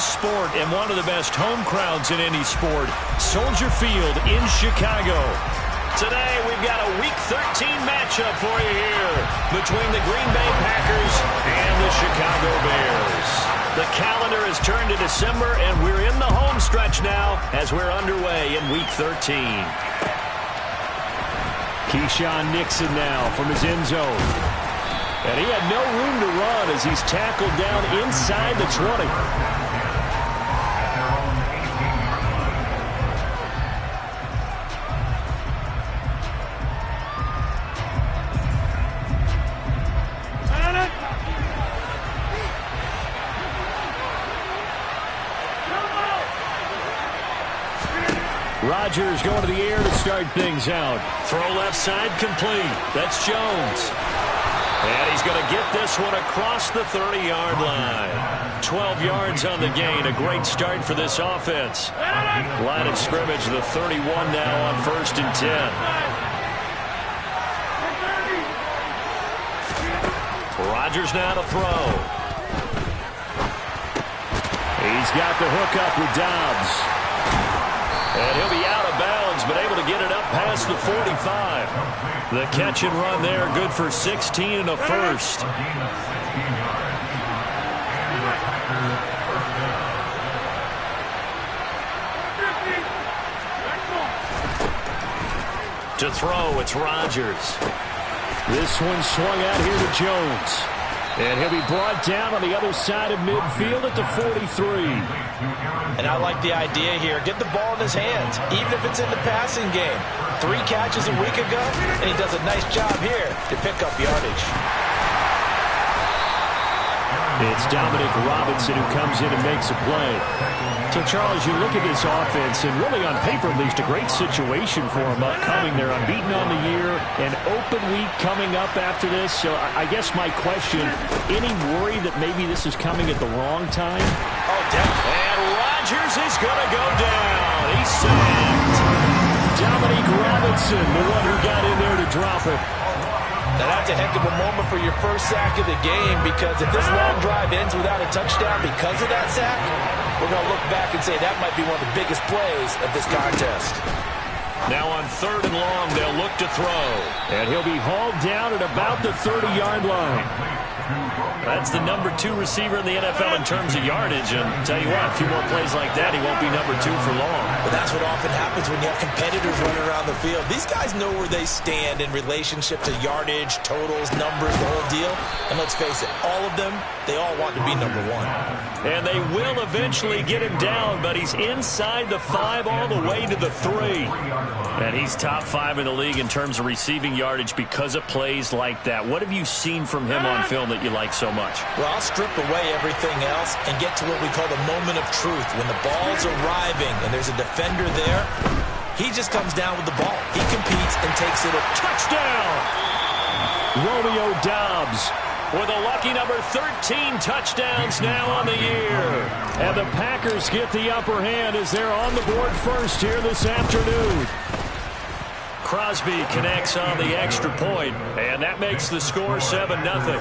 sport and one of the best home crowds in any sport. Soldier Field in Chicago. Today, we've got a Week 13 matchup for you here between the Green Bay Packers and the Chicago Bears. The calendar has turned to December, and we're in the home stretch now as we're underway in Week 13. Keyshawn Nixon now from his end zone. And he had no room to run as he's tackled down inside the 20. Rodgers going to the air to start things out. Throw left side complete. That's Jones. And he's going to get this one across the 30-yard line. 12 yards on the gain. A great start for this offense. Line of scrimmage, the 31 now on 1st and 10. Rodgers now to throw. He's got the hook up with Dobbs. And he'll be out of bounds, but able to get it up past the 45. The catch and run there, good for 16 and a first. To throw, it's Rodgers. This one swung out here to Jones. And he'll be brought down on the other side of midfield at the 43. And I like the idea here. Get the ball in his hands, even if it's in the passing game. 3 catches a week ago, and he does a nice job here to pick up yardage. It's Dominic Robinson who comes in and makes a play. So, Charles, you look at this offense, and really on paper at least, a great situation for them upcoming. They're unbeaten on the year, an open week coming up after this. So I guess my question, any worry that maybe this is coming at the wrong time? Oh, definitely. And Rodgers is going to go down. He's sacked. Dominic Robinson, the one who got in there to drop it. Now that's a heck of a moment for your first sack of the game, because if this long drive ends without a touchdown because of that sack, we're going to look back and say that might be one of the biggest plays of this contest. Now on 3rd and long, they'll look to throw. And he'll be hauled down at about the 30-yard line. That's the number 2 receiver in the NFL in terms of yardage. And tell you what, a few more plays like that, he won't be number 2 for long. Well, that's what often happens when you have competitors running around the field. These guys know where they stand in relationship to yardage, totals, numbers, the whole deal. And let's face it, all of them, they all want to be number 1. And they will eventually get him down, but he's inside the 5 all the way to the 3. And he's top 5 in the league in terms of receiving yardage because of plays like that. What have you seen from him on film that you like so much? Well, I'll strip away everything else and get to what we call the moment of truth. When the ball's arriving and there's a defender there, he just comes down with the ball. He competes and takes it. Touchdown! Romeo Dobbs with a lucky number 13 touchdowns now on the year. And the Packers get the upper hand as they're on the board first here this afternoon. Crosby connects on the extra point, and that makes the score 7-0.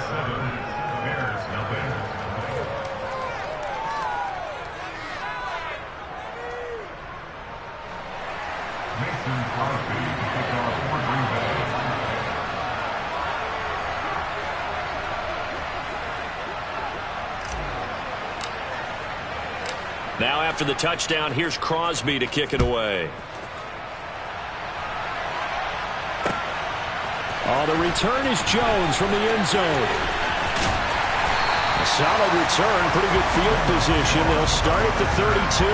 Now after the touchdown, here's Crosby to kick it away. Oh, the return is Jones from the end zone. A solid return, pretty good field position. They'll start at the 32.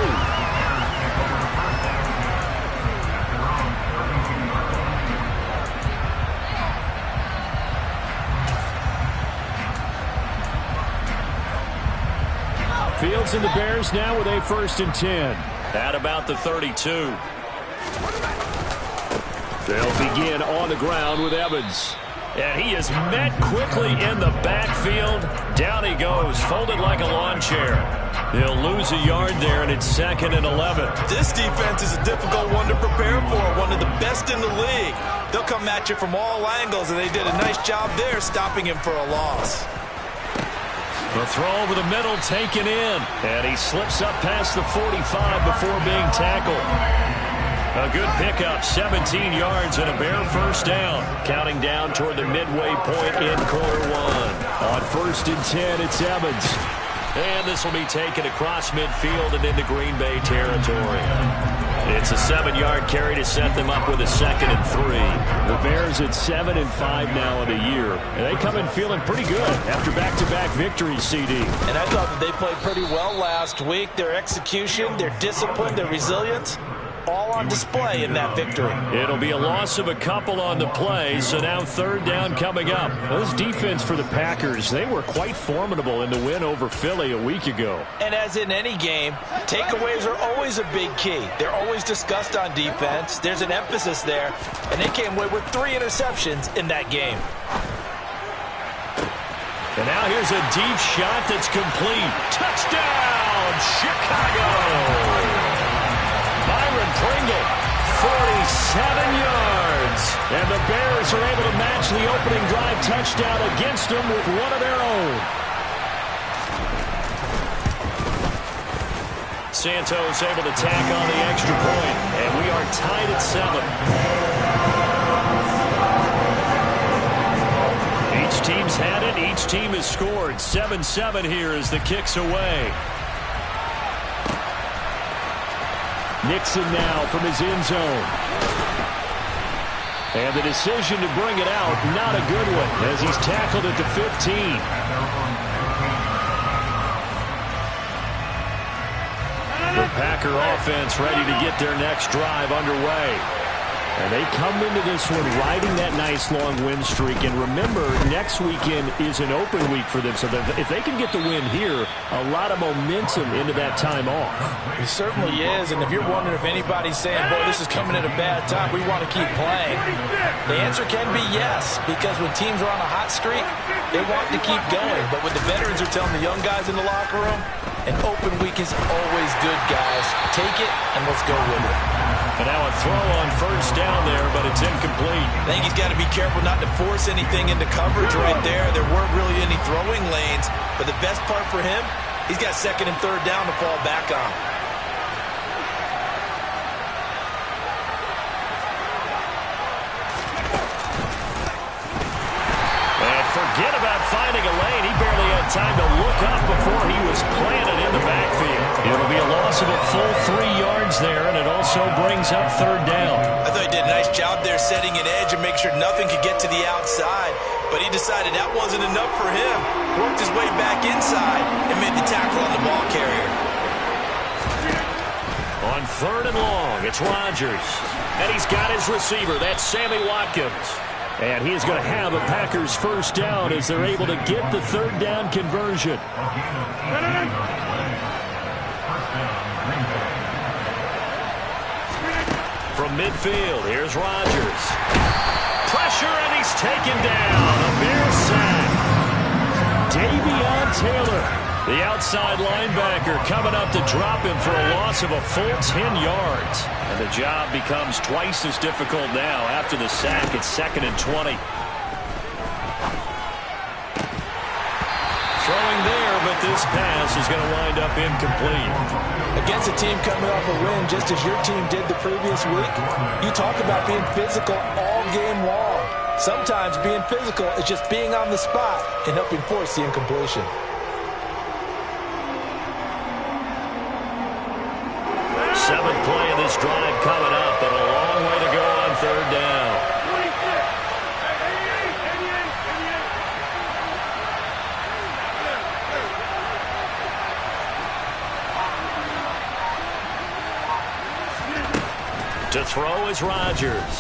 Fields and the Bears now with a 1st and 10. At about the 32. They'll begin on the ground with Evans. And he is met quickly in the backfield. Down he goes, folded like a lawn chair. They'll lose a yard there, and it's 2nd and 11. This defense is a difficult one to prepare for, one of the best in the league. They'll come at you from all angles, and they did a nice job there stopping him for a loss. The throw over the middle taken in. And he slips up past the 45 before being tackled. A good pickup, 17 yards and a Bear first down. Counting down toward the midway point in quarter one. On 1st and 10, it's Evans. And this will be taken across midfield and into Green Bay territory. It's a 7-yard carry to set them up with a 2nd and 3. The Bears at 7-5 now in the year. And they come in feeling pretty good after back-to-back victories, CD. And I thought that they played pretty well last week. Their execution, their discipline, their resilience, all on display in that victory. It'll be a loss of a couple on the play, so now 3rd down coming up. This defense for the Packers, they were quite formidable in the win over Philly a week ago. And as in any game, takeaways are always a big key. They're always discussed on defense. There's an emphasis there, and they came away with 3 interceptions in that game. And now here's a deep shot that's complete. Touchdown, Chicago! Byron Pringle, 47 yards. And the Bears are able to match the opening drive touchdown against them with one of their own. Santos able to tack on the extra point, and we are tied at 7. Each team's had it. Each team has scored. 7-7 here as the kick's away. Nixon now from his end zone. And the decision to bring it out, not a good one, as he's tackled at the 15. The Packer offense ready to get their next drive underway. And they come into this one riding that nice long win streak. And remember, next weekend is an open week for them. So if they can get the win here, a lot of momentum into that time off. It certainly is. And if you're wondering if anybody's saying, boy, this is coming at a bad time, we want to keep playing, the answer can be yes. Because when teams are on a hot streak, they want to keep going. But what the veterans are telling the young guys in the locker room, an open week is always good, guys. Take it and let's go with it. And now a throw on 1st down there, but it's incomplete. I think he's got to be careful not to force anything into coverage right there. There weren't really any throwing lanes, but the best part for him, he's got 2nd and 3rd down to fall back on. And forget about finding a lane. He barely had time to look up before he was planted in the backfield. It'll be a loss of a full 3 yards there, and it also brings up 3rd down. I thought he did a nice job there setting an edge and make sure nothing could get to the outside, but he decided that wasn't enough for him. Worked his way back inside and made the tackle on the ball carrier. On 3rd and long, it's Rodgers. And he's got his receiver. That's Sammy Watkins. And he is going to have a Packers first down as they're able to get the 3rd down conversion. From midfield, here's Rodgers. Pressure, and he's taken down. A Bear sack. Davion Taylor, the outside linebacker, coming up to drop him for a loss of a full 10 yards. And the job becomes twice as difficult now after the sack. It's 2nd and 20. Throwing there, but this pass is going to wind up incomplete. Against a team coming off a win, just as your team did the previous week, you talk about being physical all game long. Sometimes being physical is just being on the spot and helping force the incompletion. Seventh play of this drive coming up, but a long way to go on 3rd down. To throw is Rodgers.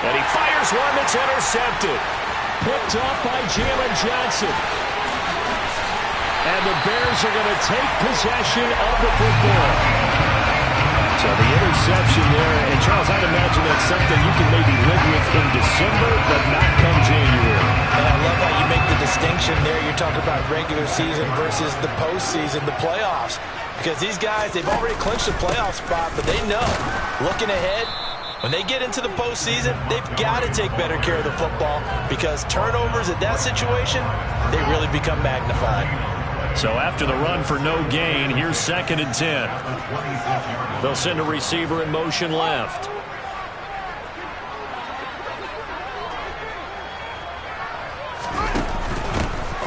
And he fires one that's intercepted. Picked up by Jalen Johnson. And the Bears are going to take possession of the football. So the interception there, and Charles, I'd imagine that's something you can maybe live with in December, but not come January. And I love how you make the distinction there. You're talking about regular season versus the postseason, the playoffs. Because these guys, they've already clinched a playoff spot, but they know, looking ahead, When they get into the postseason, they've got to take better care of the football because turnovers in that situation, they really become magnified. So after the run for no gain, here's 2nd and 10. They'll send a receiver in motion left.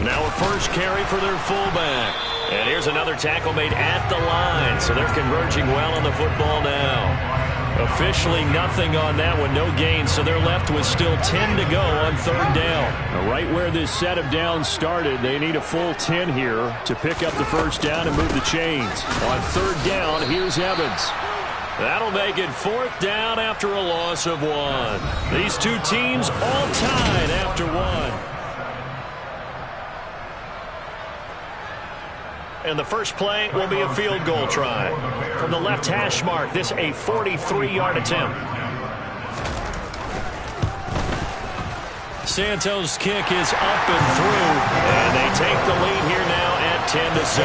Now a first carry for their fullback. And here's another tackle made at the line. So they're converging well on the football now. Officially nothing on that one, no gain. So they're left with still 10 to go on 3rd down. Now, right where this set of downs started, they need a full 10 here to pick up the first down and move the chains. On 3rd down, here's Evans. That'll make it 4th down after a loss of 1. These two teams all tied after 1. And the first play will be a field goal try. From the left hash mark, this a 43-yard attempt. Santos' kick is up and through, and they take the lead here now at 10-7.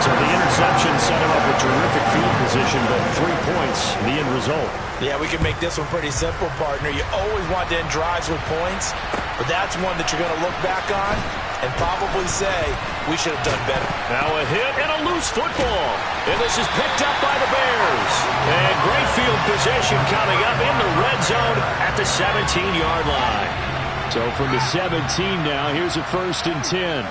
So the interception set him up with terrific field position, but 3 points, the end result. Yeah, we can make this one pretty simple, partner. You always want to end drives with points, but that's one that you're going to look back on and probably say, we should have done better. Now a hit and a loose football. And this is picked up by the Bears. And great field position coming up in the red zone at the 17-yard line. So from the 17 now, here's a 1st and 10.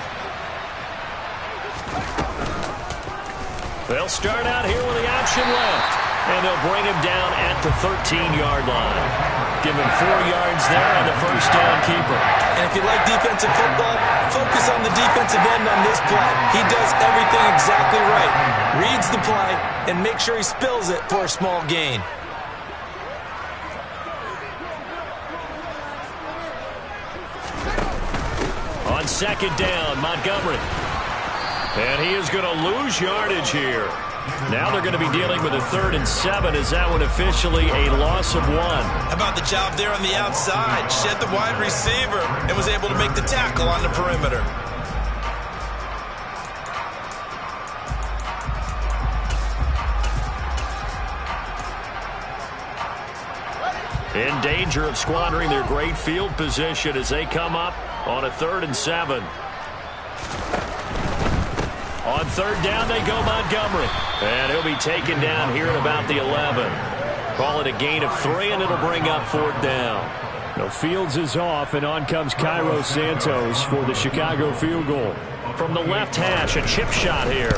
They'll start out here with the option left. And they'll bring him down at the 13-yard line. Give him 4 yards there on the first down keeper. And if you like defensive football, focus on the defensive end on this play. He does everything exactly right. Reads the play and make sure he spills it for a small gain. On 2nd down, Montgomery. And he is going to lose yardage here. Now they're going to be dealing with a 3rd and 7. Is that one officially a loss of 1? How about the job there on the outside? Shed the wide receiver and was able to make the tackle on the perimeter. In danger of squandering their great field position as they come up on a 3rd and 7. On 3rd down, they go Montgomery. And he'll be taken down here at about the 11. Call it a gain of 3, and it'll bring up 4th down. No, Fields is off, and on comes Cairo Santos for the Chicago field goal. From the left hash, a chip shot here.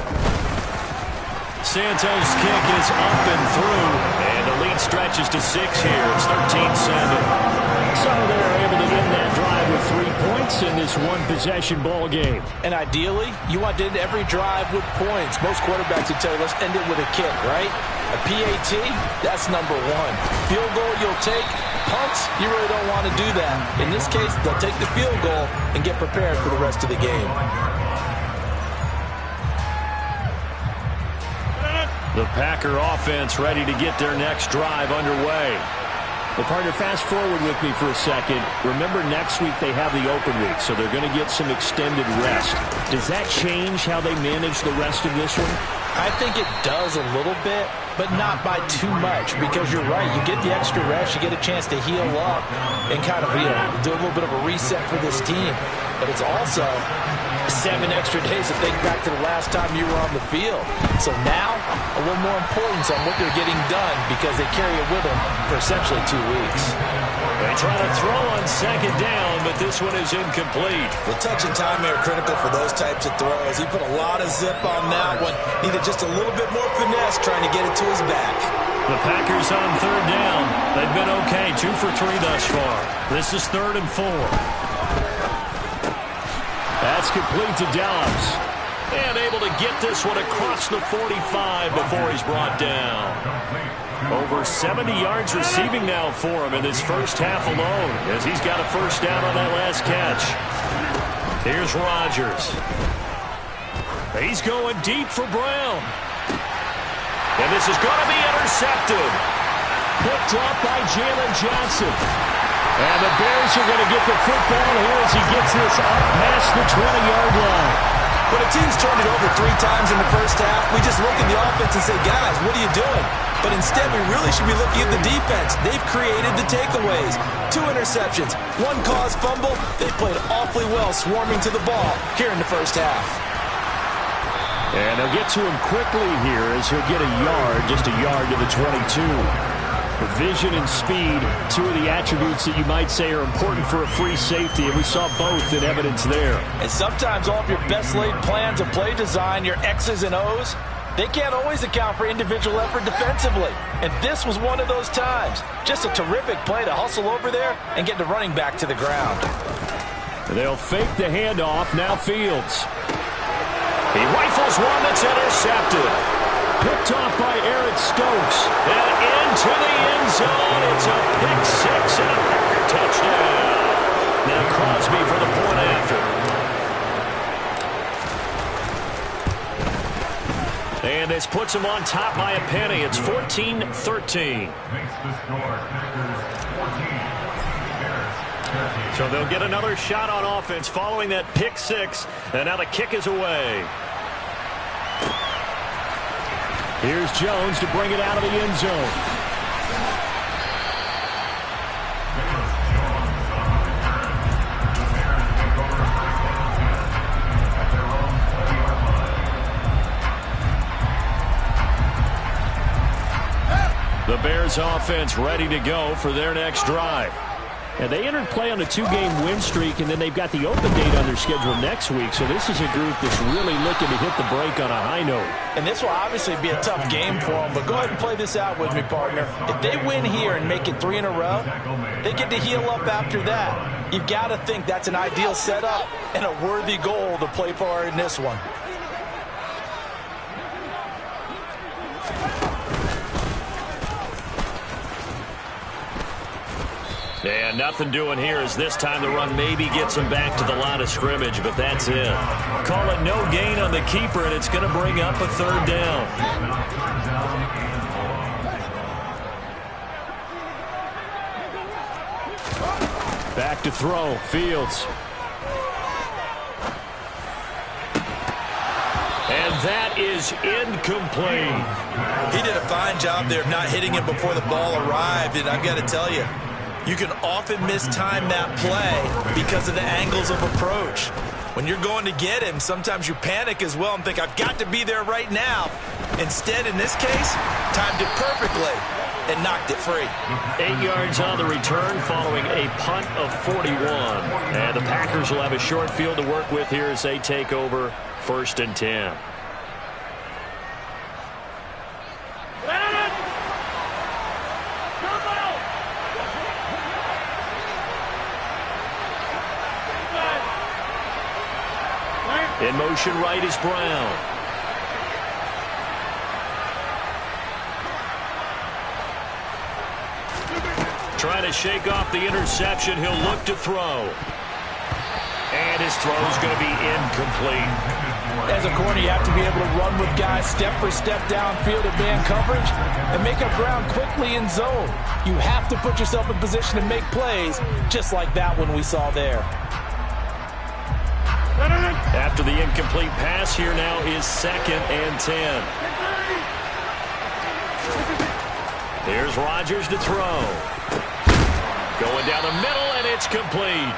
Santos' kick is up and through, and the lead stretches to 6 here. It's 13-7. So they're able to end that drive with 3 points in this one-possession ball game. And ideally, you want to end every drive with points. Most quarterbacks would tell you, let's end it with a kick, right? A PAT, that's number 1. Field goal, you'll take. Punts, you really don't want to do that. In this case, they'll take the field goal and get prepared for the rest of the game. The Packer offense ready to get their next drive underway. Well, partner, fast forward with me for a second. Remember, next week they have the open week, so they're going to get some extended rest. Does that change how they manage the rest of this one? I think it does a little bit, but not by too much, because you're right. You get the extra rest, you get a chance to heal up and kind of, do a little bit of a reset for this team. But it's also 7 extra days to think back to the last time you were on the field. So now, a little more importance on what they're getting done because they carry it with them for essentially 2 weeks. They try to throw on 2nd down, but this one is incomplete. The touch and time are critical for those types of throws. He put a lot of zip on that one. Needed just a little bit more finesse trying to get it to his back. The Packers on 3rd down. They've been okay, 2 for 3 thus far. This is 3rd and 4. That's complete to Dobbs. And able to get this one across the 45 before he's brought down. Over 70 yards receiving now for him in this first half alone, as he's got a first down on that last catch. Here's Rodgers. He's going deep for Brown. And this is going to be intercepted. Picked off by Jalen Johnson. And the Bears are going to get the football here as he gets this up past the 20-yard line. When a team's turned it over 3 times in the first half, we just look at the offense and say, guys, what are you doing? But instead, we really should be looking at the defense. They've created the takeaways. 2 interceptions, 1 caused fumble. They played awfully well swarming to the ball here in the first half. And they'll get to him quickly here as he'll get a yard, just a yard to the 22. Vision and speed, 2 of the attributes that you might say are important for a free safety, and we saw both in evidence there. And sometimes all of your best laid plans of play design, your X's and O's, they can't always account for individual effort defensively. And this was one of those times. Just a terrific play to hustle over there and get the running back to the ground. They'll fake the handoff. Now Fields. He rifles one that's intercepted. Picked off by Eric Stokes. And into the end zone. It's a pick 6 and a Packer touchdown. Now Crosby for the point after. And this puts him on top by a penny. It's 14-13. So they'll get another shot on offense following that pick 6. And now the kick is away. Here's Jones to bring it out of the end zone. The Bears offense ready to go for their next drive. And they entered play on a 2-game win streak, and then they've got the open date on their schedule next week. So this is a group that's really looking to hit the break on a high note. And this will obviously be a tough game for them, but go ahead and play this out with me, partner. If they win here and make it 3 in a row, they get to heal up after that. You've got to think that's an ideal setup and a worthy goal to play for in this one. And nothing doing here as this time the run maybe gets him back to the line of scrimmage, but that's it. Call it no gain on the keeper, and it's going to bring up a 3rd down. Back to throw, Fields. And that is incomplete. He did a fine job there of not hitting him before the ball arrived, and I've got to tell you, you can often mistime that play because of the angles of approach. When you're going to get him, sometimes you panic as well and think, I've got to be there right now. Instead, in this case, timed it perfectly and knocked it free. 8 yards on the return following a punt of 41. And the Packers will have a short field to work with here as they take over 1st and 10. In motion right is Brown. Trying to shake off the interception. He'll look to throw. And his throw is going to be incomplete. As a corner, you have to be able to run with guys step for step downfield in man coverage and make up ground quickly in zone. You have to put yourself in position to make plays, just like that one we saw there. After the incomplete pass, here now is 2nd and 10. Here's Rodgers to throw. Going down the middle, and it's complete.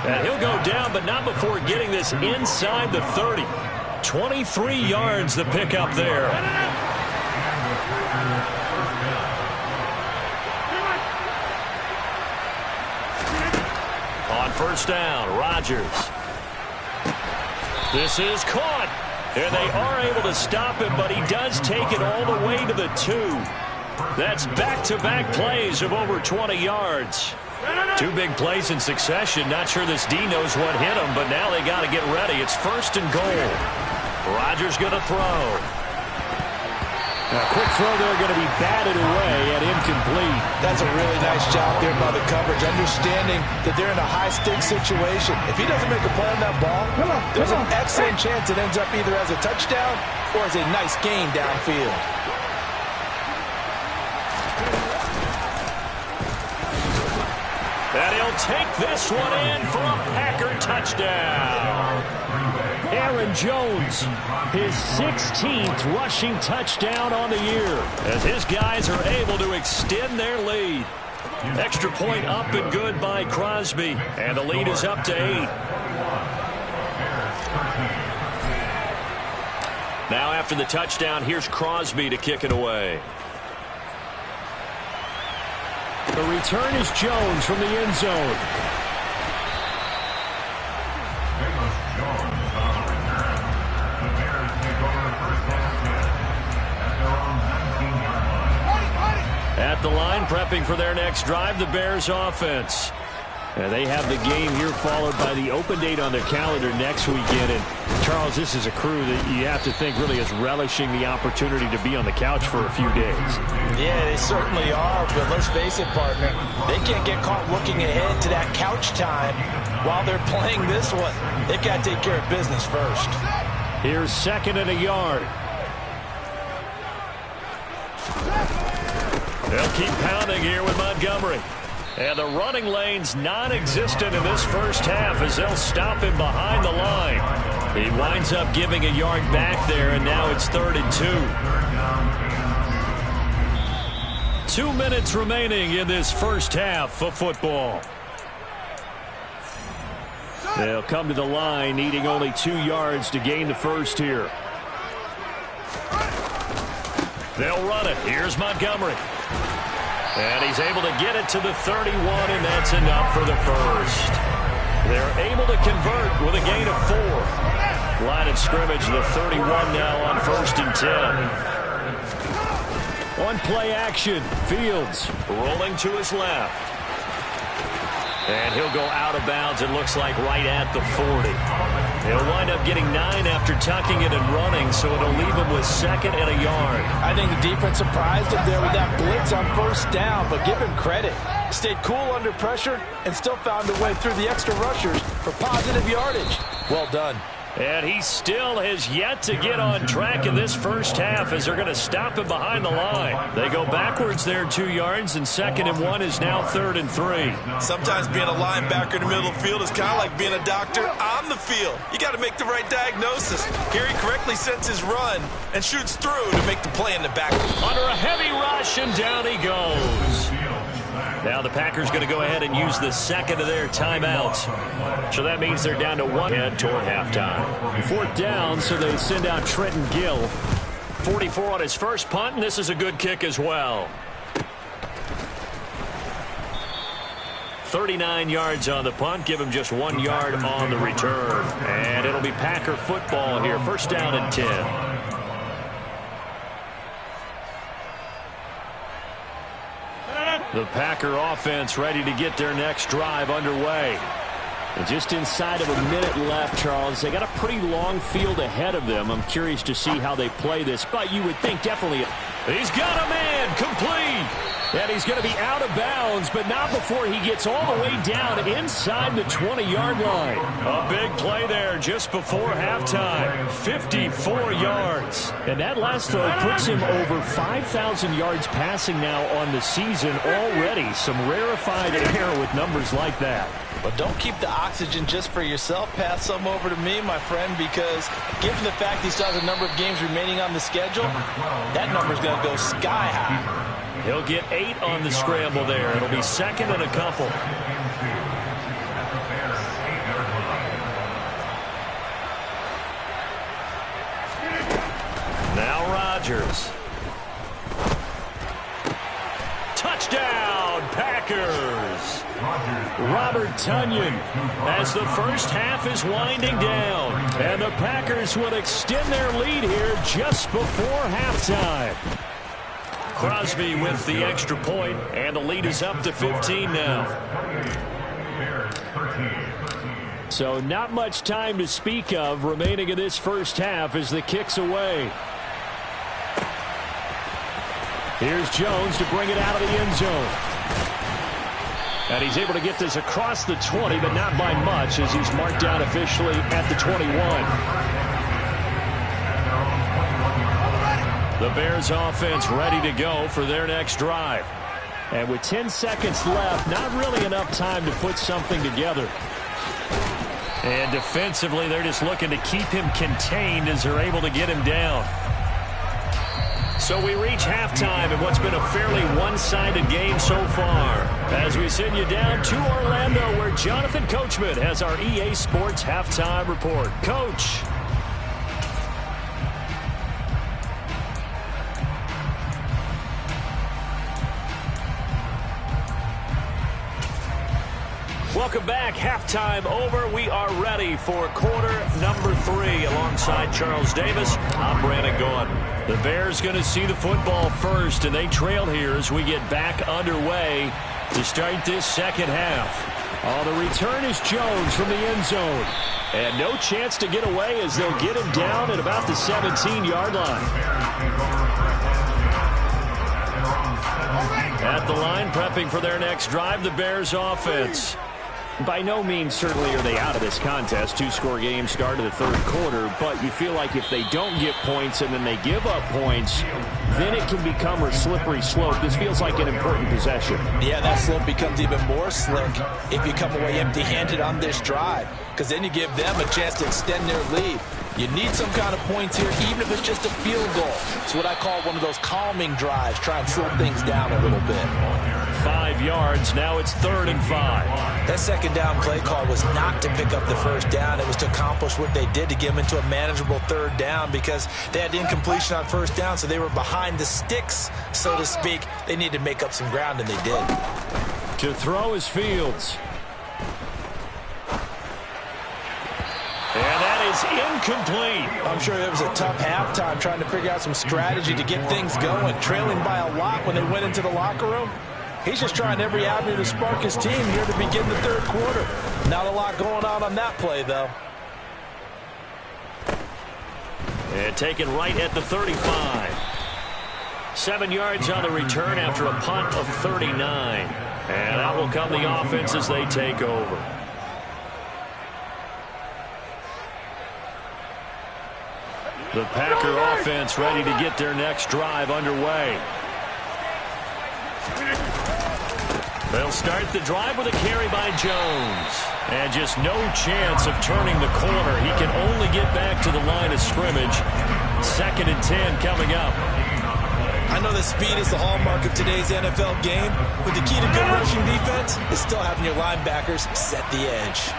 And he'll go down, but not before getting this inside the 30. 23 yards the pickup there. On 1st down, Rodgers. This is caught, and they are able to stop him, but he does take it all the way to the 2. That's back-to-back plays of over 20 yards. 2 big plays in succession. Not sure this D knows what hit him, but now they got to get ready. It's 1st and goal. Rodgers going to throw. A quick throw there, going to be batted away and incomplete. That's a really nice job there by the coverage, understanding that they're in a high-stakes situation. If he doesn't make a play on that ball, there's an excellent chance it ends up either as a touchdown or as a nice gain downfield. And he'll take this one in for a Packer touchdown. Aaron Jones, his 16th rushing touchdown on the year, as his guys are able to extend their lead. Extra point up and good by Crosby, and the lead is up to 8. Now after the touchdown, here's Crosby to kick it away. The return is Jones from the end zone. At the line, prepping for their next drive, the Bears offense. And they have the game here followed by the open date on their calendar next weekend. And Charles, this is a crew that you have to think really is relishing the opportunity to be on the couch for a few days. Yeah, they certainly are, but let's face it, partner. They can't get caught looking ahead to that couch time while they're playing this one. They've got to take care of business first. Here's 2nd and a yard. They'll keep pounding here with Montgomery. And the running lane's non-existent in this first half as they'll stop him behind the line. He winds up giving a yard back there, and now it's 3rd and 2. 2 minutes remaining in this first half of football. They'll come to the line, needing only 2 yards to gain the first here. They'll run it. Here's Montgomery. And he's able to get it to the 31, and that's enough for the first. They're able to convert with a gain of 4. Line of scrimmage, the 31 now on 1st and 10. On play action, Fields rolling to his left. And he'll go out of bounds, it looks like right at the 40. He'll wind up getting 9 after tucking it and running, so it'll leave him with 2nd and a yard. I think the defense surprised him there with that blitz on 1st down, but give him credit. Stayed cool under pressure and still found a way through the extra rushers for positive yardage. Well done. And he still has yet to get on track in this first half as they're going to stop him behind the line. They go backwards there 2 yards, and 2nd and 1 is now 3rd and 3. Sometimes being a linebacker in the middle of the field is kind of like being a doctor on the field. You got to make the right diagnosis. Here he correctly sets his run and shoots through to make the play in the back. Under a heavy rush, and down he goes. Now the Packers going to go ahead and use the 2nd of their timeouts. So that means they're down to 1 head toward halftime. 4th down, so they send out Trenton Gill. 44 on his first punt, and this is a good kick as well. 39 yards on the punt, give him just 1 yard on the return. And it'll be Packer football here, 1st down and 10. The Packer offense ready to get their next drive underway. And just inside of a minute left, Charles. They got a pretty long field ahead of them. I'm curious to see how they play this, but you would think definitely. He's got a man complete. And he's going to be out of bounds, but not before he gets all the way down inside the 20-yard line. A big play there just before halftime. 54 yards. And that last throw puts him over 5,000 yards passing now on the season already. Some rarefied air with numbers like that. But don't keep the oxygen just for yourself. Pass some over to me, my friend, because given the fact he still has a number of games remaining on the schedule, that number's going to go sky high. He'll get 8 on the scramble there. It'll be 2nd and a couple. Now Rodgers. Touchdown, Packers. Robert Tonyan as the first half is winding down. And the Packers will extend their lead here just before halftime. Crosby with the extra point, and the lead is up to 15 now. So not much time to speak of remaining in this first half as the kick's away. Here's Jones to bring it out of the end zone. And he's able to get this across the 20, but not by much as he's marked down officially at the 21. The Bears offense ready to go for their next drive. And with 10 seconds left, not really enough time to put something together. And defensively, they're just looking to keep him contained as they're able to get him down. So we reach halftime in what's been a fairly one-sided game so far, as we send you down to Orlando, where Jonathan Coachman has our EA Sports Halftime Report. Coach. Welcome back. Halftime over. We are ready for quarter number 3. Alongside Charles Davis, I'm Brandon Gaudin. The Bears going to see the football first, and they trail here as we get back underway to start this second half. The return is Jones from the end zone. And no chance to get away as they'll get him down at about the 17-yard line. At the line, prepping for their next drive, the Bears offense. By no means, certainly, are they out of this contest. 2-score game start of the third quarter, but you feel like if they don't get points and then they give up points, then it can become a slippery slope. This feels like an important possession. Yeah, that slope becomes even more slick if you come away empty-handed on this drive, because then you give them a chance to extend their lead. You need some kind of points here, even if it's just a field goal. It's what I call one of those calming drives. Try and slow things down a little bit. 5 yards. Now it's 3rd and 5. That second down play call was not to pick up the first down. It was to accomplish what they did to get them into a manageable 3rd down, because they had incompletion on first down, so they were behind the sticks, so to speak. They needed to make up some ground, and they did. To throw is Fields. And that is incomplete. I'm sure it was a tough halftime trying to figure out some strategy to get things going. Trailing by a lot when they went into the locker room. He's just trying every avenue to spark his team here to begin the third quarter. Not a lot going on that play, though. And taken right at the 35. 7 yards on the return after a punt of 39. And out will come the offense as they take over. The Packer offense ready to get their next drive underway. They'll start the drive with a carry by Jones. And just no chance of turning the corner. He can only get back to the line of scrimmage. 2nd and 10 coming up. I know that speed is the hallmark of today's NFL game, but the key to good rushing defense is still having your linebackers set the edge.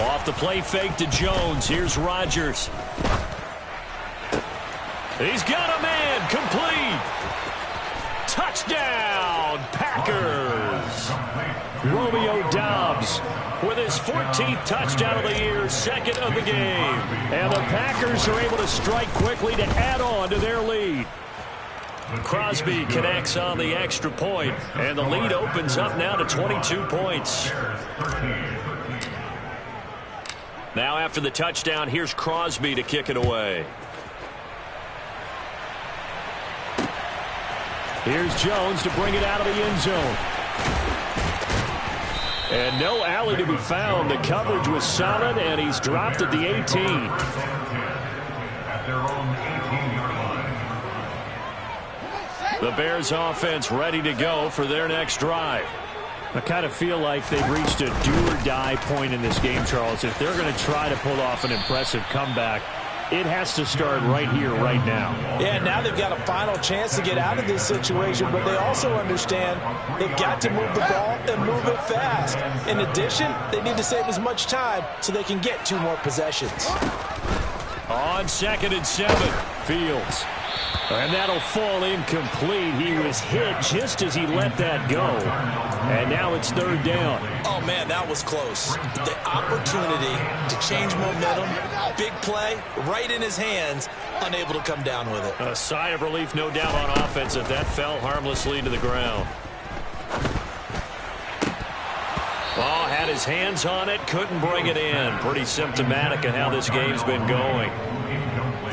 Off the play fake to Jones. Here's Rodgers. He's got a man. Complete. Touchdown, Packers. Romeo Doubs with his 14th touchdown of the year, 2nd of the game. And the Packers are able to strike quickly to add on to their lead. Crosby connects on the extra point, and the lead opens up now to 22 points. Now after the touchdown, here's Crosby to kick it away. Here's Jones to bring it out of the end zone. And no alley to be found. The coverage was solid, and he's dropped at the 18. The Bears offense ready to go for their next drive. I kind of feel like they've reached a do-or-die point in this game, Charles. If they're going to try to pull off an impressive comeback, it has to start right here, right now. Yeah, now they've got a final chance to get out of this situation, but they also understand they've got to move the ball and move it fast. In addition, they need to save as much time so they can get 2 more possessions. On 2nd and 7, Fields. And that'll fall incomplete. He was hit just as he let that go. And now it's 3rd down. Oh, man, that was close. The opportunity to change momentum, big play, right in his hands, unable to come down with it. A sigh of relief, no doubt, on offense if that fell harmlessly to the ground. Oh, had his hands on it, couldn't bring it in. Pretty symptomatic of how this game's been going.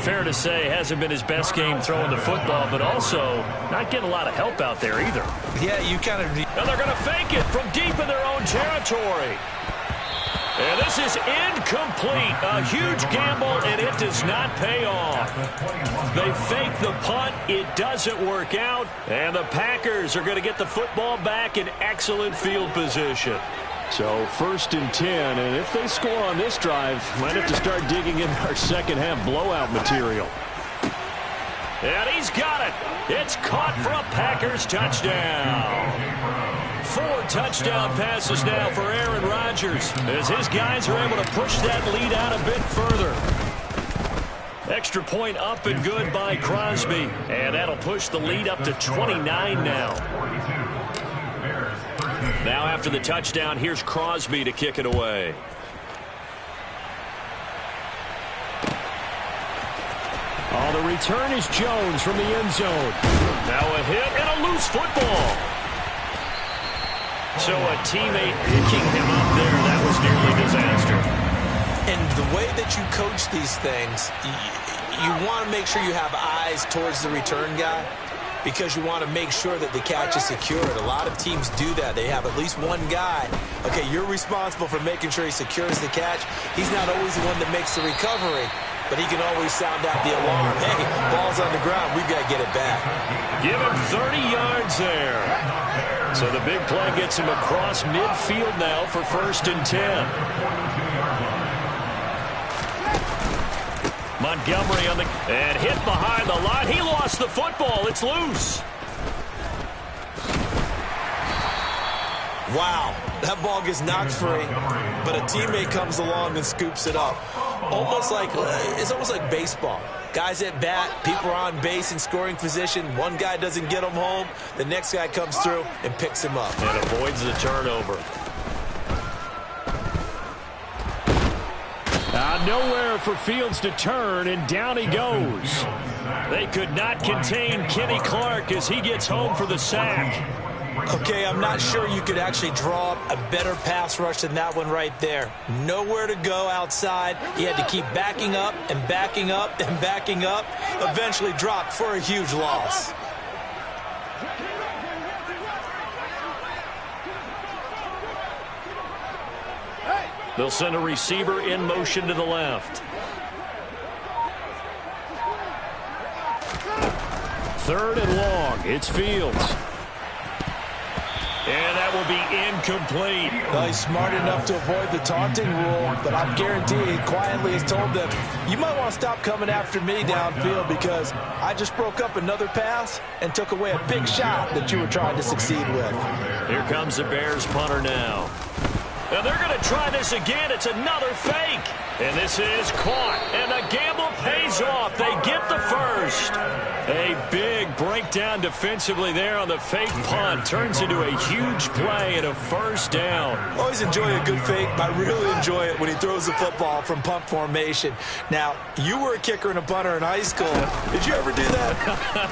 Fair to say, hasn't been his best game throwing the football, but also not getting a lot of help out there either. Yeah, you kind of... And they're going to fake it from deep in their own territory. And this is incomplete. A huge gamble, and it does not pay off. They fake the punt. It doesn't work out. And the Packers are going to get the football back in excellent field position. So 1st and 10, and if they score on this drive, might have to start digging in our second half blowout material. And he's got it. It's caught for a Packers touchdown. 4 touchdown passes now for Aaron Rodgers as his guys are able to push that lead out a bit further. Extra point up and good by Crosby, and that'll push the lead up to 29 now. Now after the touchdown, here's Crosby to kick it away. Oh, the return is Jones from the end zone. Now a hit and a loose football. So a teammate picking him up there, that was nearly disaster. And the way that you coach these things, you want to make sure you have eyes towards the return guy because you want to make sure that the catch is secured. A lot of teams do that. They have at least one guy. Okay, you're responsible for making sure he secures the catch. He's not always the one that makes the recovery, but he can always sound out the alarm. Hey, ball's on the ground. We've got to get it back. Give him 30 yards there. So the big play gets him across midfield now for 1st and 10. Montgomery on the and hit behind the line. He lost the football. It's loose. Wow, that ball gets knocked free, but a teammate comes along and scoops it up. It's almost like baseball. Guys at bat, people are on base in scoring position. One guy doesn't get him home. The next guy comes through and picks him up. And avoids the turnover. Nowhere for Fields to turn, and down he goes. They could not contain Kenny Clark as he gets home for the sack. Okay, I'm not sure you could actually draw up a better pass rush than that one right there. Nowhere to go outside. He had to keep backing up and backing up and backing up. Eventually dropped for a huge loss. They'll send a receiver in motion to the left. 3rd and long. It's Fields. And that will be incomplete. Well, he's smart enough to avoid the taunting rule, but I'm guaranteed he quietly has told them, you might want to stop coming after me downfield because I just broke up another pass and took away a big shot that you were trying to succeed with. Here comes the Bears punter now. And they're going to try this again. It's another fake. And this is caught. And the gamble pays off. They get the first. A big breakdown defensively there on the fake punt. Turns into a huge play and a 1st down. Always enjoy a good fake, but I really enjoy it when he throws the football from punt formation. Now, you were a kicker and a punter in high school. Did you ever do that?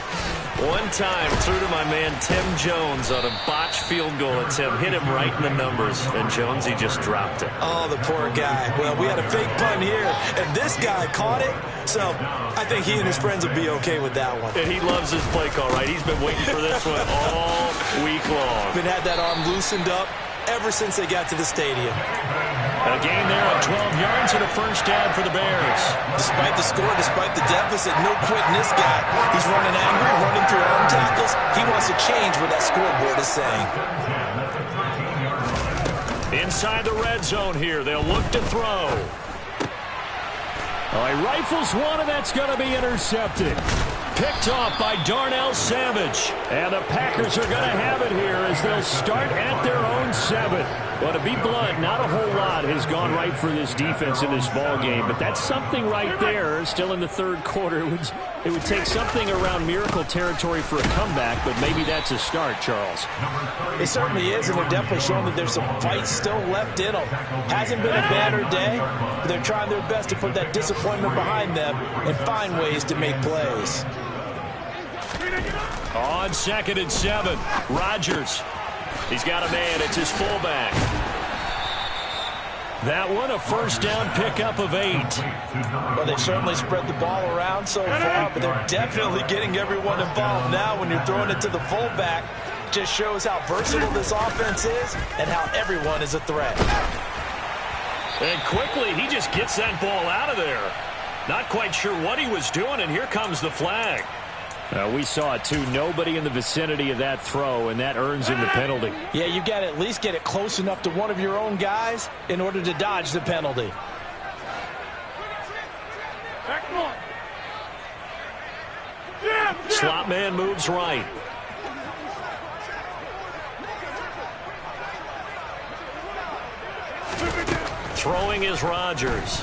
One time, threw to my man Tim Jones on a botched field goal attempt. Hit him right in the numbers. And Jones, he just dropped it. Oh, the poor guy. Well, we had a fake punt here, and this guy caught it. So I think he and his friends will be okay with that one. And he loves his play call, right? He's been waiting for this one all week long. Been had that arm loosened up ever since they got to the stadium. A gain there of 12 yards and a 1st down for the Bears. Despite the score, despite the deficit, no quitting this guy. He's running angry, running through arm tackles. He wants to change what that scoreboard is saying. Inside the red zone here, they'll look to throw. Oh, he rifles one, and that's going to be intercepted. Picked off by Darnell Savage. And the Packers are going to have it here as they'll start at their own 7. Well, to be blunt, not a whole lot has gone right for this defense in this ball game, but that's something right there. Still in the 3rd quarter. It would take something around miracle territory for a comeback, but maybe that's a start, Charles. It certainly is, and they're definitely showing that there's some fight still left in them. Hasn't been a banner day, but they're trying their best to put that disappointment behind them and find ways to make plays. On 2nd and 7, Rodgers. He's got a man. It's his fullback. That one, a 1st down pickup of 8. Well, they've certainly spread the ball around so far, but they're definitely getting everyone involved now when you're throwing it to the fullback. Just shows how versatile this offense is and how everyone is a threat. And quickly, he just gets that ball out of there. Not quite sure what he was doing, and here comes the flag. We saw it too. Nobody in the vicinity of that throw, and that earns him the penalty. Yeah, you've got to at least get it close enough to one of your own guys in order to dodge the penalty. Slot man moves right. Throwing is Rodgers.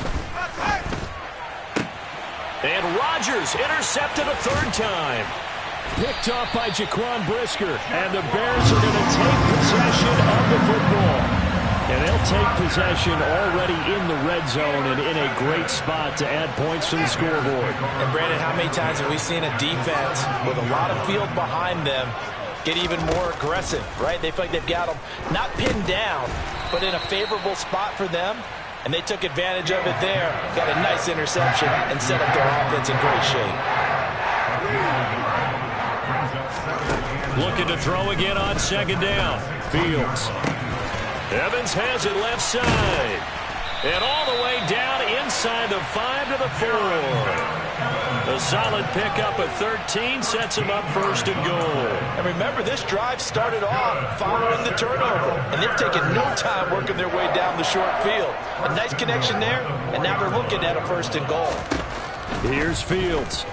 And Rodgers intercepted a third time. Picked off by Jaquan Brisker. And the Bears are going to take possession of the football. And they'll take possession already in the red zone and in a great spot to add points to the scoreboard. And Brandon, how many times have we seen a defense with a lot of field behind them get even more aggressive, right? They feel like they've got them not pinned down, but in a favorable spot for them. And they took advantage of it there. Got a nice interception and set up their offense in great shape. Looking to throw again on second down. Fields. Evans has it left side. And all the way down inside the 5 to the 4. A solid pickup at 13 sets him up first and goal. And remember, this drive started off following the turnover. And they've taken no time working their way down the short field. A nice connection there, and now they're looking at a first and goal. Here's Fields.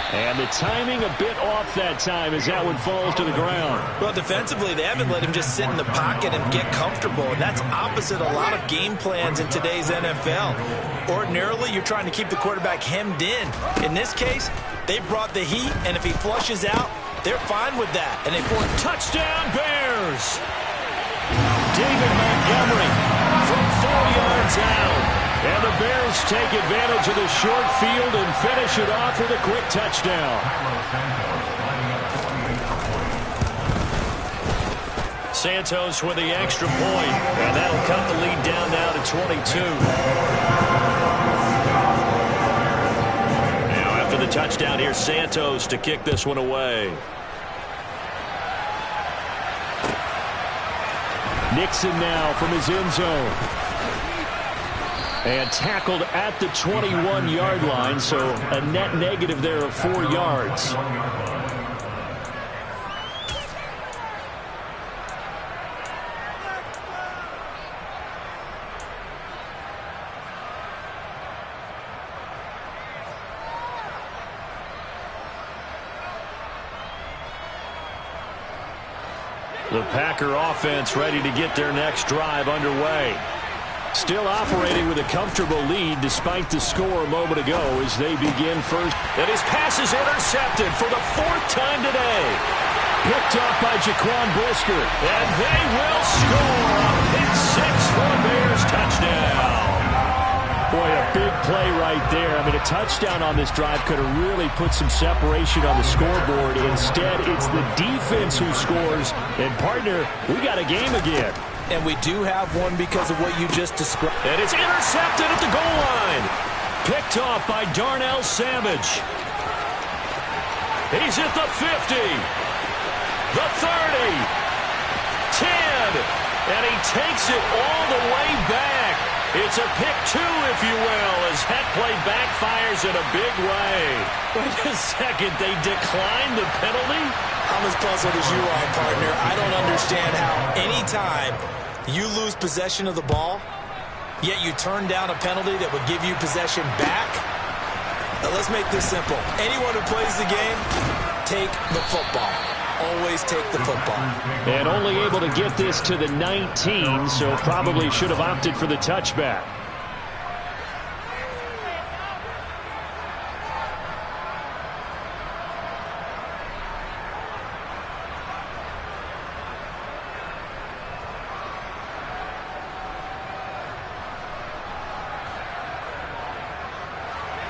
And the timing a bit off that time as that one falls to the ground. Well, defensively, they haven't let him just sit in the pocket and get comfortable. And that's opposite a lot of game plans in today's NFL. Ordinarily, you're trying to keep the quarterback hemmed in. In this case, they brought the heat, and if he flushes out, they're fine with that. And they force touchdown Bears. David Montgomery from 4 yards out. And the Bears take advantage of the short field and finish it off with a quick touchdown. Santos with the extra point, and that'll cut the lead down now to 22. Now after the touchdown, here's Santos to kick this one away. Nixon now from his end zone. And tackled at the 21-yard line, so a net negative there of 4 yards. The Packer offense ready to get their next drive underway. Still operating with a comfortable lead despite the score a moment ago as they begin first. And his pass is intercepted for the 4th time today. Picked off by Jaquan Brisker. And they will score a pick 6 for a Bears touchdown. Boy, a big play right there. I mean, a touchdown on this drive could have really put some separation on the scoreboard. Instead, it's the defense who scores. And, partner, we got a game again. And we do have one because of what you just described. And it's intercepted at the goal line. Picked off by Darnell Savage. He's at the 50. The 30. 10. And he takes it all the way back. It's a pick 2, if you will, as that play backfires in a big way. Wait a second. They declined the penalty? I'm as puzzled as you are, partner. I don't understand how any time you lose possession of the ball, yet you turn down a penalty that would give you possession back. Now, let's make this simple. Anyone who plays the game, take the football. Always take the football. And only able to get this to the 19, so probably should have opted for the touchback.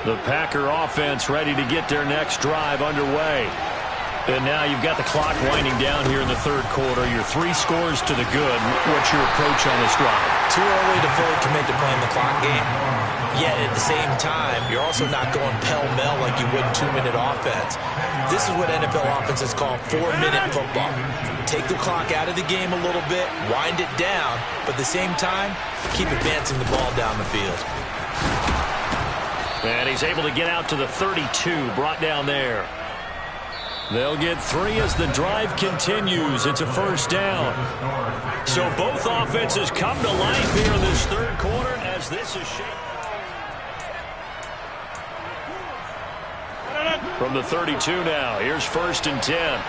The Packer offense ready to get their next drive underway. And now you've got the clock winding down here in the 3rd quarter. Your 3 scores to the good. What's your approach on this drive? Too early to fully commit to playing the clock game. Yet at the same time, you're also not going pell-mell like you would in 2-minute offense. This is what NFL offenses call 4-minute football. Take the clock out of the game a little bit, wind it down, but at the same time, keep advancing the ball down the field. And he's able to get out to the 32, brought down there. They'll get 3 as the drive continues. It's a first down. So both offenses come to life here in this third quarter as this is shaped. From the 32 now, here's 1st and 10.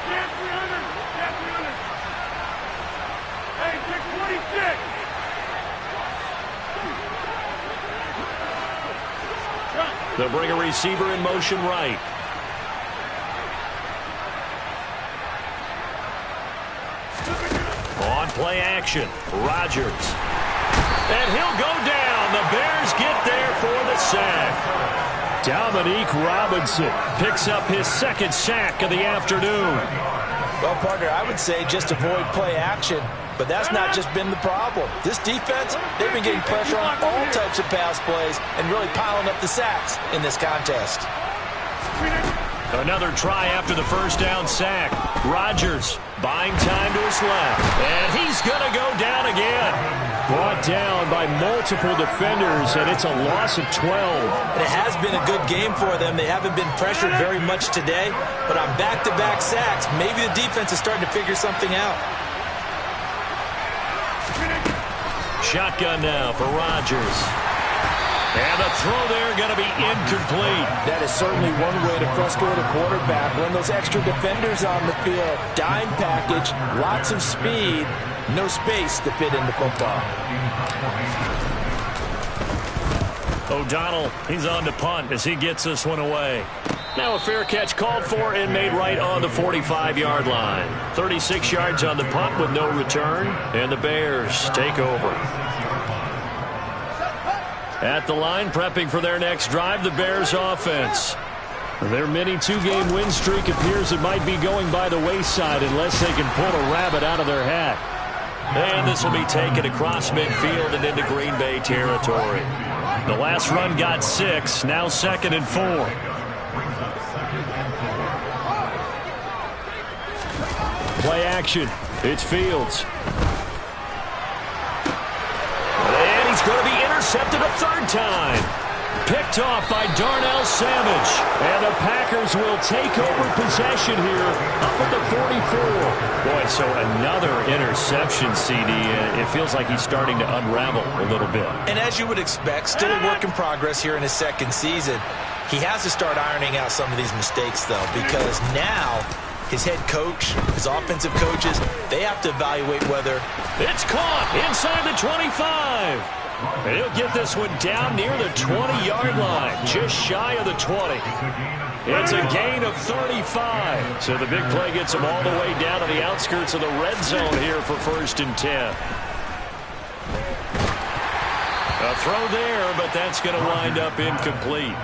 They'll bring a receiver in motion right. On play action, Rodgers. And he'll go down. The Bears get there for the sack. Dominique Robinson picks up his 2nd sack of the afternoon. Well, partner, I would say just avoid play action, but that's not just been the problem. This defense, they've been getting pressure on all types of pass plays and really piling up the sacks in this contest. Another try after the first down sack. Rodgers buying time to his left, and he's going to go down again. Brought down by multiple defenders, and it's a loss of 12. And it has been a good game for them. They haven't been pressured very much today, but on back-to-back sacks, maybe the defense is starting to figure something out. Shotgun now for Rodgers. And the throw there going to be incomplete. That is certainly one way to frustrate a quarterback. Run those extra defenders on the field. Dime package, lots of speed, no space to fit into football. O'Donnell, he's on to punt as he gets this one away. Now a fair catch called for and made right on the 45-yard line. 36 yards on the punt with no return, and the Bears take over. At the line, prepping for their next drive, the Bears offense. Their mini 2-game win streak appears it might be going by the wayside unless they can pull a rabbit out of their hat. And this will be taken across midfield and into Green Bay territory. The last run got 6, now 2nd and 4. Play action. It's Fields. And he's going to be intercepted a 3rd time. Picked off by Darnell Savage. And the Packers will take over possession here up at the 44. Boy, so another interception, CD. It feels like he's starting to unravel a little bit. And as you would expect, still a work in progress here in his 2nd season. He has to start ironing out some of these mistakes, though, because now his head coach, his offensive coaches, they have to evaluate whether it's caught inside the 25. And he'll get this one down near the 20-yard line, just shy of the 20. It's a gain of 35. So the big play gets him all the way down to the outskirts of the red zone here for 1st and 10. A throw there, but that's going to wind up incomplete.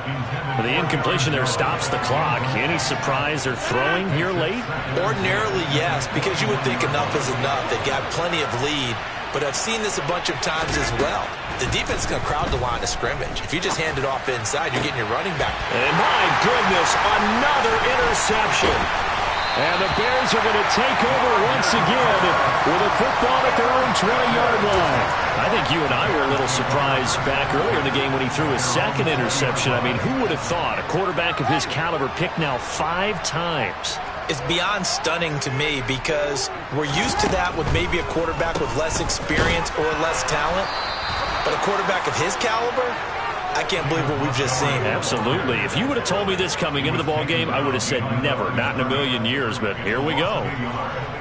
The incompletion there stops the clock. Any surprise they're throwing here late? Ordinarily, yes, because you would think enough is enough. They've got plenty of lead, but I've seen this a bunch of times as well. The defense is going to crowd the line of scrimmage. If you just hand it off inside, you're getting your running back. And my goodness, another interception. And the Bears are going to take over once again with a football at their own 20-yard line. I think you and I were a little surprised back earlier in the game when he threw his 2nd interception. I mean, who would have thought a quarterback of his caliber picked now 5 times? It's beyond stunning to me because we're used to that with maybe a quarterback with less experience or less talent. But a quarterback of his caliber, I can't believe what we've just seen. Absolutely. If you would have told me this coming into the ballgame, I would have said never, not in a million years, but here we go.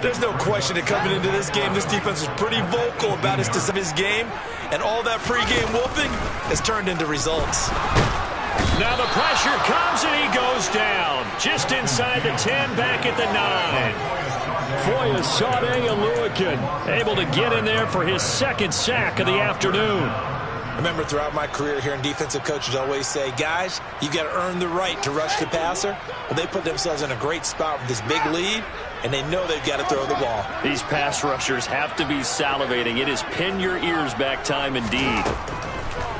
There's no question that coming into this game, this defense was pretty vocal about his game, and all that pregame whooping has turned into results. Now the pressure comes, and he goes down. Just inside the 10, back at the 9. Foyesade Oluokun able to get in there for his 2nd sack of the afternoon. I remember throughout my career hearing defensive coaches always say, guys, you got to earn the right to rush the passer. Well, they put themselves in a great spot with this big lead, and they know they've got to throw the ball. These pass rushers have to be salivating. It is pin your ears back time indeed.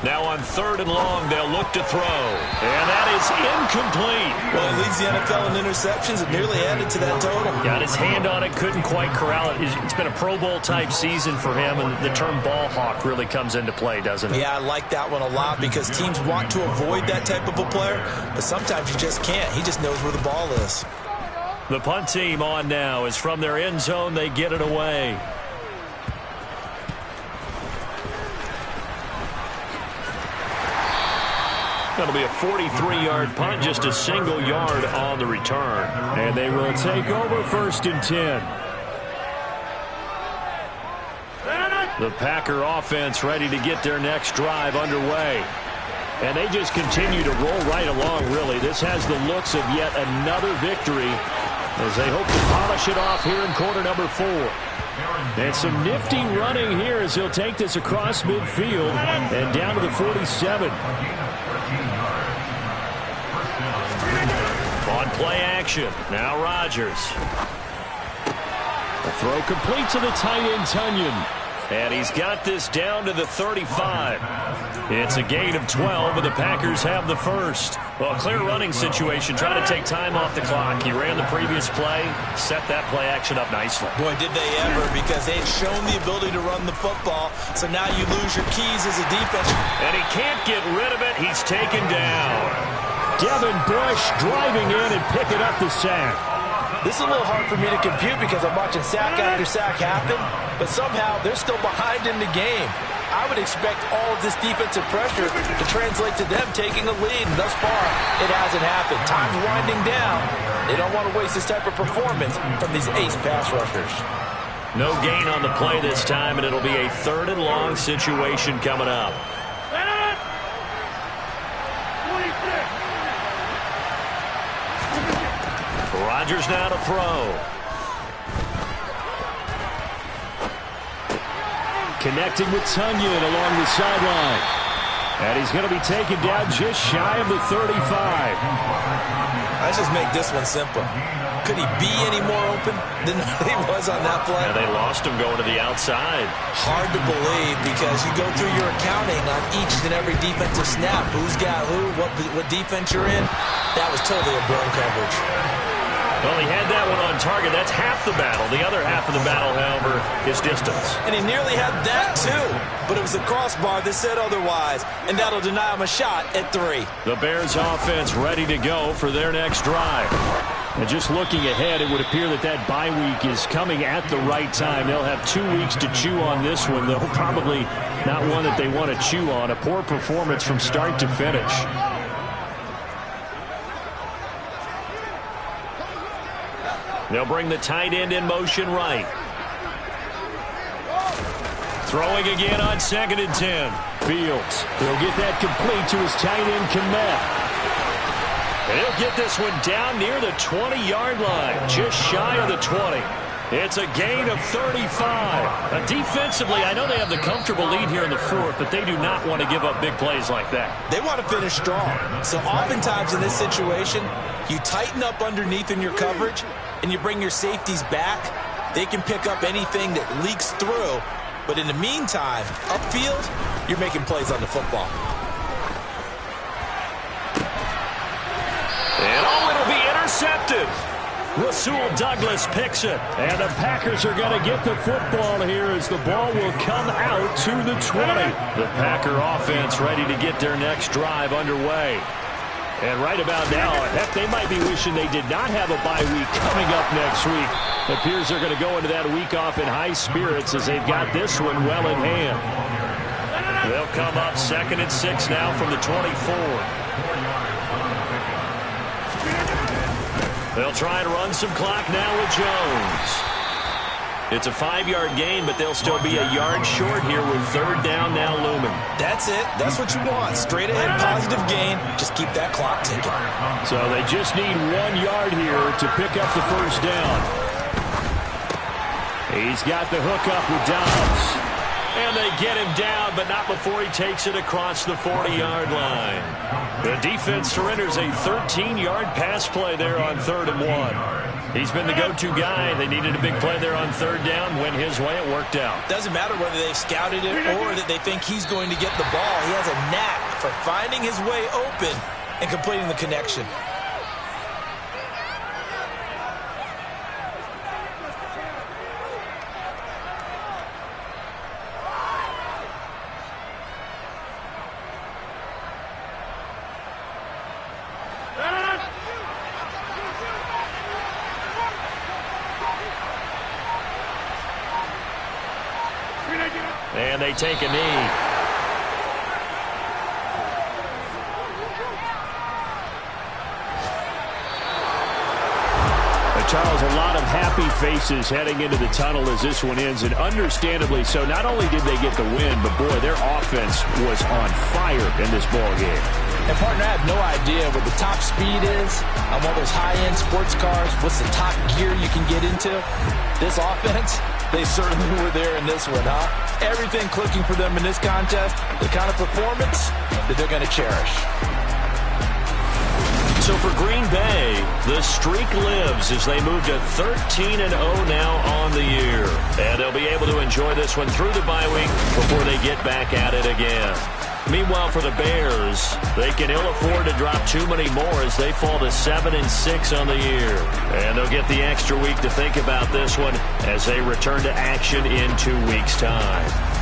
Now on 3rd and long, they'll look to throw. And that is incomplete. Well, he leads the NFL in interceptions and nearly added to that total. Got his hand on it, couldn't quite corral it. It's been a Pro Bowl-type season for him, and the term ball hawk really comes into play, doesn't it? Yeah, I like that one a lot because teams want to avoid that type of a player, but sometimes you just can't. He just knows where the ball is. The punt team on now is from their end zone. They get it away. That'll be a 43-yard punt, just a single yard on the return. And they will take over 1st and 10. The Packer offense ready to get their next drive underway. And they just continue to roll right along, really. This has the looks of yet another victory as they hope to polish it off here in quarter number 4. And some nifty running here as he'll take this across midfield and down to the 47. On play action, now Rodgers. The throw complete to the tight end, Tonyan. And he's got this down to the 35. It's a gain of 12, and the Packers have the first. Well, a clear running situation, trying to take time off the clock. He ran the previous play, set that play action up nicely. Boy, did they ever, because they'd shown the ability to run the football, so now you lose your keys as a defense. And he can't get rid of it. He's taken down. Devin Bush driving in and picking up the sack. This is a little hard for me to compute because I'm watching sack after sack happen, but somehow they're still behind in the game. I would expect all of this defensive pressure to translate to them taking a lead, and thus far, it hasn't happened. Time's winding down. They don't want to waste this type of performance from these ace pass rushers. No gain on the play this time, and it'll be a 3rd and long situation coming up. Rodgers now to throw. Connecting with Tonyan along the sideline. And he's going to be taken down just shy of the 35. Let's just make this one simple. Could he be any more open than he was on that play? Yeah, they lost him going to the outside. Hard to believe because you go through your accounting on each and every defensive snap. Who's got who, what defense you're in. That was totally a blown coverage. Well, he had that one on target. That's half the battle. The other half of the battle, however, is distance. And he nearly had that, too. But it was the crossbar that said otherwise. And that'll deny him a shot at 3. The Bears offense ready to go for their next drive. And just looking ahead, it would appear that that bye week is coming at the right time. They'll have 2 weeks to chew on this one, though probably not one that they want to chew on. A poor performance from start to finish. They'll bring the tight end in motion right. Throwing again on 2nd and 10. Fields. He'll get that complete to his tight end, Kmet. And he'll get this one down near the 20-yard line, just shy of the 20. It's a gain of 35. Defensively, I know they have the comfortable lead here in the 4th, but they do not want to give up big plays like that. They want to finish strong. So oftentimes in this situation, you tighten up underneath in your coverage, and you bring your safeties back. They can pick up anything that leaks through. But in the meantime, upfield, you're making plays on the football. And it'll be intercepted. Rasul Douglas picks it. And the Packers are going to get the football here as the ball will come out to the 20. The Packer offense ready to get their next drive underway. And right about now, heck, they might be wishing they did not have a bye week coming up next week. It appears they're going to go into that week off in high spirits as they've got this one well in hand. They'll come up 2nd and 6 now from the 24. They'll try and run some clock now with Jones. It's a 5-yard gain, but they'll still be a yard short here with 3rd down now looming. That's it. That's what you want. Straight ahead, positive gain. Just keep that clock ticking. So they just need 1 yard here to pick up the 1st down. He's got the hook up with Dobbs. And they get him down, but not before he takes it across the 40-yard line. The defense surrenders a 13-yard pass play there on 3rd and 1. He's been the go-to guy. They needed a big play there on 3rd down. Went his way. It worked out. Doesn't matter whether they've scouted it or that they think he's going to get the ball. He has a knack for finding his way open and completing the connection. And they take a knee. Charles, a lot of happy faces heading into the tunnel as this one ends, and understandably so. Not only did they get the win, but, boy, their offense was on fire in this ballgame. And, partner, I have no idea what the top speed is on one of those high-end sports cars. What's the top gear you can get into? This offense, they certainly were there in this one, huh? Everything clicking for them in this contest, the kind of performance that they're going to cherish. So for Green Bay, the streak lives as they move to 13-0 now on the year. And they'll be able to enjoy this one through the bye week before they get back at it again. Meanwhile, for the Bears, they can ill afford to drop too many more as they fall to 7-6 on the year. And they'll get the extra week to think about this one as they return to action in 2 weeks' time.